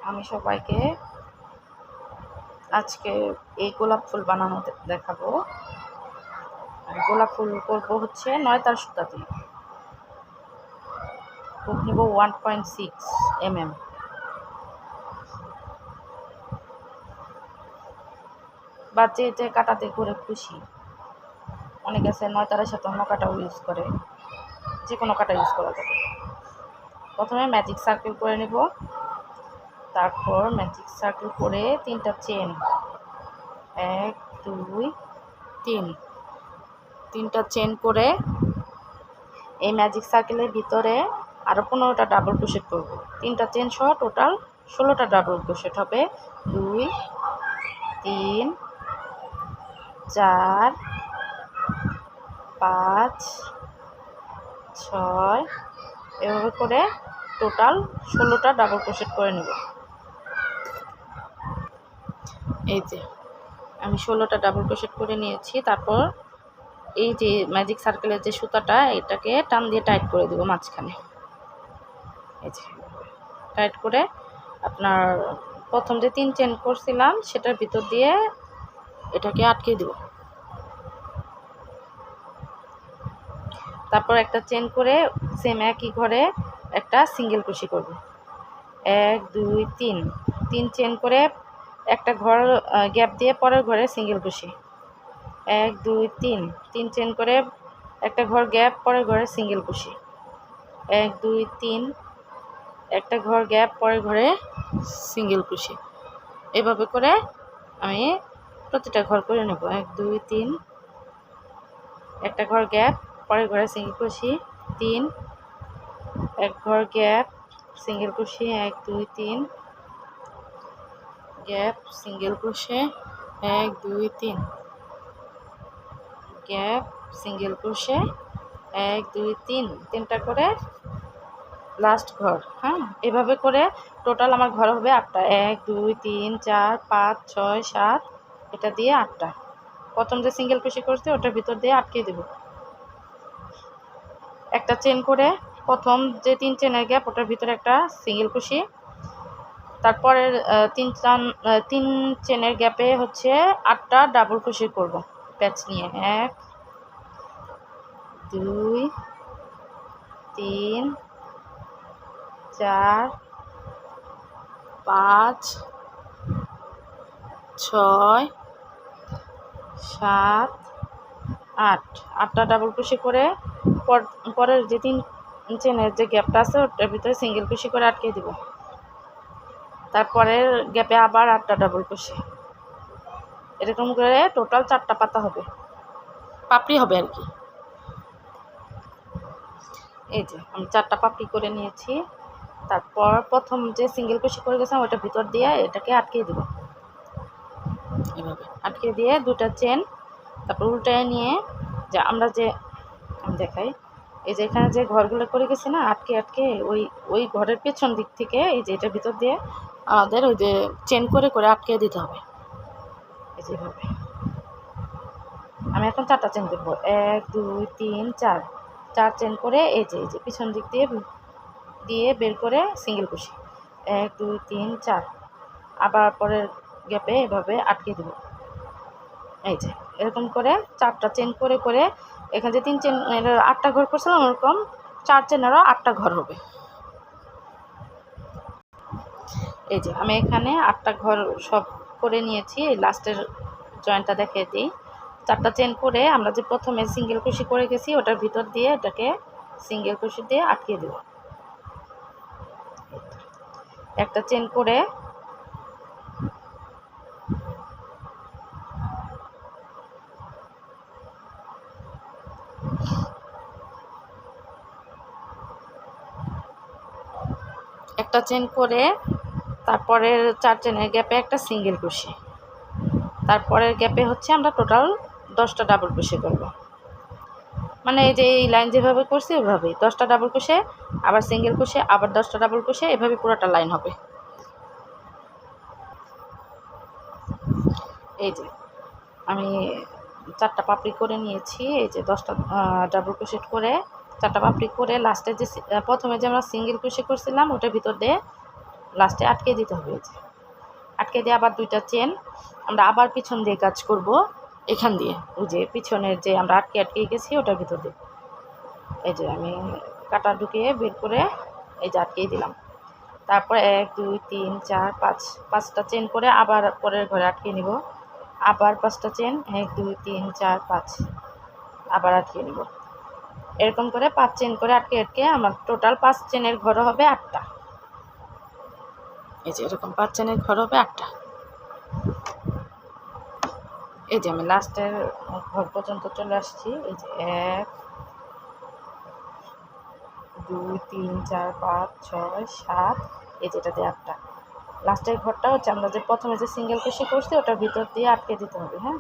আমি সবাইকে আজকে এই গোলাপ ফুল বানানো দেখাবো। গোলাপ ফুল করবো হচ্ছে 9 তার সুতা দিয়ে। হুক নিব 1.6 mm। বা যে কাটাতে করে খুশি, অনেকে আছে 9 তারের সাথে অন্য কাটাও ইউজ করে, যে কোনো কাটা ইউজ করা যাবে। প্রথমে ম্যাজিক সার্কেল করে নেব, তারপর ম্যাজিক সার্কেল করে 3টা চেন, 1 2 3, 3টা চেন করে এই ম্যাজিক সার্কেলের ভিতরে আরও 15টা ডাবল ক্রোশেট করব। 3টা চেন সহ টোটাল 16টা ডাবল ক্রোশেট হবে। 2 3 4 5 6 এভাবে করে টোটাল 16টা ডাবল ক্রোশেট করে নেব। এই যে আমি 16টা ডাবল ক্রোশেট করে নিয়েছি। তারপর এই যে ম্যাজিক সার্কেলের যে সুতাটা, এটাকে টান দিয়ে টাইট করে দেবো মাঝখানে। এই যে টাইট করে আপনার প্রথম যে 3 চেন করছিলাম সেটার ভিতর দিয়ে এটাকে আটকে দেব। তারপর একটা চেন করে সেম একই ঘরে একটা সিঙ্গেল ক্রোশি করব। 1 2 3, 3 চেন করে একটা ঘর গ্যাপ দিয়ে পরের ঘরে সিঙ্গেল ক্রোশি। 1 2 3, 3 চেন করে একটা ঘর গ্যাপ পরের ঘরে সিঙ্গেল ক্রোশি। 1 2 3, একটা ঘর গ্যাপ পরের ঘরে সিঙ্গেল ক্রোশি। এভাবে করে আমি প্রতিটা ঘর করে নেব। 1 2 3, একটা ঘর গ্যাপ পরের ঘরে সিঙ্গেল ক্রোশি 3, এক ঘর gap single crochet 1 2 3, gap single crochet 1 2 3, gap single crochet 1 2 3, 3টা করে লাস্ট ঘর। হ্যাঁ, এভাবে করে টোটাল আমার ঘর হবে 8টা। 1 2 3 4 5 6 7, এটা দিয়ে 8টা। প্রথম যে সিঙ্গেল ক্রোশি করছি ওটার ভিতর দিয়ে আটকে দেব। একটা চেন করে প্রথম যে 3 চেনের গ্যাপ ওটার ভিতরে একটা সিঙ্গেল ক্রোশি। তারপরের 3 চেনের গ্যাপে হচ্ছে 8টা ডাবল ক্রোশি করব প্যাচ নিয়ে। 1 2 3 4 5 6 7 8, 8টা ডাবল ক্রোশি করে পরের যে 3 চেনের যে গ্যাপটা আছে ওটার ভিতরে সিঙ্গেল ক্রোশি করে আটকে দিব। তারপরের গ্যাপে আবার 8টা ডাবল ক্রোশি। এরকম করে টোটাল 4টা পাতা হবে, পাপড়ি হবে আর কি। এই যে আমি 4টা পাপড়ি করে নিয়েছি। তারপর প্রথম যে সিঙ্গেল ক্রোশি করে গেছিলাম ওটার ভিতর দিয়ে এটাকে আটকে দেব। এভাবে আটকে দিয়ে 2টা চেন, তারপর উল্টায় নিয়ে যে আমরা যে আমি দেখাই, এই যে এখানে যে ঘরগুলো করে গেছি না আটকে আটকে, ওই ঘরের পেছন দিক থেকে এই যে এটার ভিতর দিয়ে আমাদের ওই যে চেন করে করে আটকে দিতে হবে। এই যেভাবে আমি এখন 4টা চেন করবো। 1 2 3 4, 4 চেন করে এই যে পিছন দিক দিয়ে বের করে সিঙ্গেল ক্রোশি 1 2 3 4, আবার পরের গ্যাপে এভাবে আটকে দেব। এই যে এরকম করে 4টা চেন করে করে এখানে যে 3 চেন 8টা ঘর করছিলাম ওরকম 4 চেনেরও 8টা ঘর হবে। এই যে আমি এখানে 8টা ঘর সব করে নিয়েছি। এই লাস্টের জয়েন্টটা দেখিয়ে দিই। 4টা চেন করে আমরা যে প্রথমে সিঙ্গেল ক্রোশি করে গেছি ওটার ভিতর দিয়ে এটাকে সিঙ্গেল ক্রোশি দিয়ে আটকে দেব। একটা চেন করে একটা চেন করে তারপরের 4 চেনের গ্যাপে একটা সিঙ্গেল ক্রোশি, তারপরের গ্যাপে হচ্ছে আমরা টোটাল 10টা ডাবল ক্রোশি করব। মানে এই যে এই লাইন যেভাবে করছি ওইভাবেই 10টা ডাবল ক্রোশে, আবার সিঙ্গেল ক্রোশে, আবার 10টা ডাবল ক্রোশে, এভাবে পুরোটা লাইন হবে। এই যে আমি 4টা পাপড়ি করে নিয়েছি। এই যে 10টা ডাবল ক্রোশেট করে 4টা পাপড়ি করে লাস্টে যে প্রথমে যে আমরা সিঙ্গেল ক্রোশে করছিলাম ওটার ভিতর দিয়ে লাস্টে আটকে দিতে হবে। এই যে আটকে দিয়ে আবার 2টা চেন আমরা আবার পিছন দিয়ে কাজ করব, এখান দিয়ে ওই যে পিছনের যে আমরা আটকে গেছি ওটার ভিতর দিয়ে। এই যে আমি কাটা ঢুকিয়ে বের করে এই যে আটকেই দিলাম। তারপর 1 2 3 4 5 5টা চেন করে আবার পরের ঘরে আটকে নিব। আবার 5টা চেন 1 2 3 4 5 আবার আটকে নিব। এরকম করে 5 চেন করে আটকে আমার টোটাল 5 চেনের ঘর হবে 8টা। এই যে এরকম 5 চেনের ঘর হবে 8টা। এই যে আমি লাস্টের ঘর পর্যন্ত চলে আসছি। এই যে 1 2 3 4 5 6 7 এই যে এটাতে 8টা। লাস্টের ঘরটা হচ্ছে আমরা যে প্রথমে যে সিঙ্গেল কুশি করছি ওটার ভিতর দিয়ে আটকে দিতে হবে। হ্যাঁ,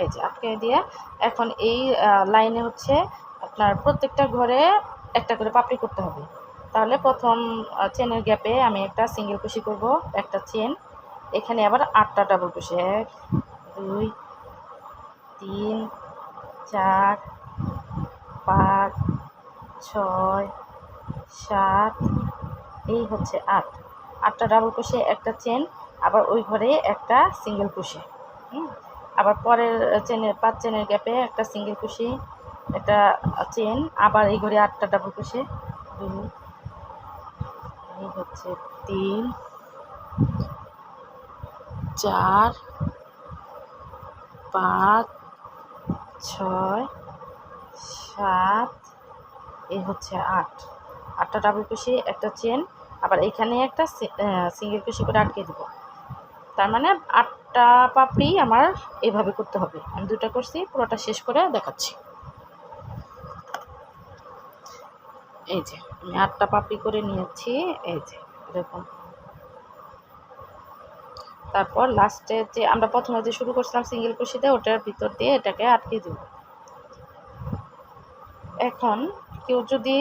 এই যে আটকে দিয়ে এখন এই লাইনে হচ্ছে আপনার প্রত্যেকটা ঘরে একটা করে পাপড়ি করতে হবে। তাহলে প্রথম চেনের গ্যাপে আমি একটা সিঙ্গেল কুশি করব, একটা চেন, এখানে আবার 8টা ডাবল কুশি 1 2 3 4 5 6 7 এই হচ্ছে 8টা ডাবল কুশি, একটা চেন, আবার ওই ঘরে একটা সিঙ্গেল কুশি। আবার পরের চেনের 5 চেনের গ্যাপে একটা সিঙ্গেল কুশি, একটা চেন, আবার এই ঘরে 8টা ডাবল কুশি। এই হচ্ছে 3 4 5 6 7 এই হচ্ছে 8টা ডাবল কুশি, একটা চেন, আবার এখানে একটা সিঙ্গেল কুশি করে আটকে দিব। তার মানে 8টা পাপড়ি আমার এভাবে করতে হবে। আমি 2টা করছি, পুরোটা শেষ করে দেখাচ্ছি। এই যে আমি 8টা পাপড়ি করে নিয়েছি। এই যে এরকম। তারপর লাস্টে যে আমরা প্রথমে যে শুরু করছিলাম সিঙ্গেল কুশিতে ওটার ভিতর দিয়ে এটাকে আটকে দেব। এখন কেউ যদি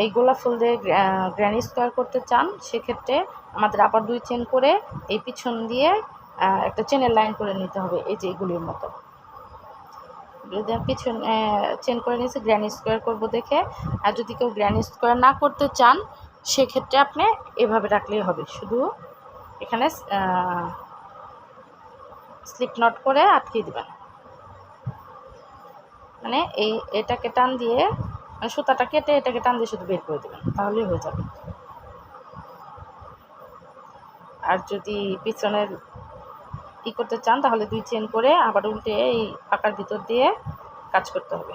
এই গোলাপ ফুল দিয়ে গ্র্যানি স্কোয়ার করতে চান সেক্ষেত্রে আমাদের আবার 2 চেন করে এই পিছন দিয়ে একটা চেনের লাইন করে নিতে হবে। এই যে এগুলির মতো যদি পিছন চেন করে নিয়েছি গ্র্যানি স্কোয়ার করবো দেখে। আর যদি কেউ গ্র্যানি স্কোয়ার না করতে চান সেক্ষেত্রে আপনি এভাবে রাখলেই হবে, শুধু এখানে স্লিপ নট করে আটকে দেবেন। মানে এটাকে টান দিয়ে মানে সুতাটা কেটে এটাকে টান দিয়ে শুধু বের করে দেবেন, তাহলেই হয়ে যাবে। আর যদি পিছনের করতে চান তাহলে 2 চেন করে আবার উল্টে এই পাকার ভিতর দিয়ে কাজ করতে হবে।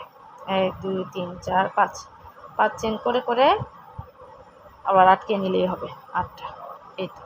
1 2 3 4 5 চেন করে করে আবার আটকে নিলেই হবে 8টা। এই তো।